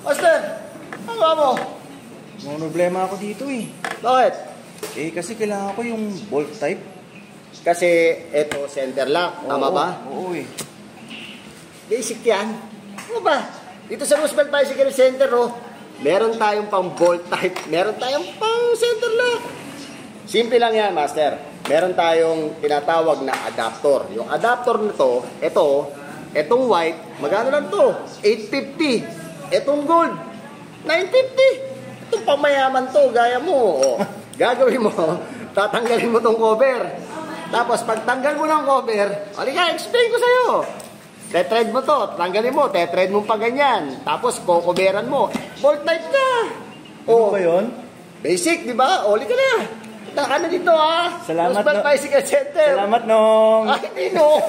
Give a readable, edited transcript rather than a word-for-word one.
Master, ano ba mo? May problema ako dito eh. Bakit? Kasi kailangan ko yung bolt type. Kasi eto center lock, tama ba? Oo eh. Basic yan. Ano ba? Dito sa Roosevelt Bicycle Center, oh, meron tayong pang bolt type, meron tayong pang center lock. Simple lang yan, Master. Meron tayong tinatawag na adapter. Yung adapter nito, etong white, magkano lang to? 850. Etong gold, 950. Itong pamayaman to, gaya mo. Oh, gagawin mo, tatanggalin mo tong cover. Tapos pagtanggal mo ng cover, halika, explain ko sa'yo. Tetread mo to, tanggalin mo, tetread mo pa ganyan. Tapos kukuberan mo, bolt type ka. Ano ba yun? Basic, di ba? Oli ka na. Punta ka na dito, ha? Salamat, Roosevelt Bicycle Center. Salamat, Nong. Ay, hindi, no.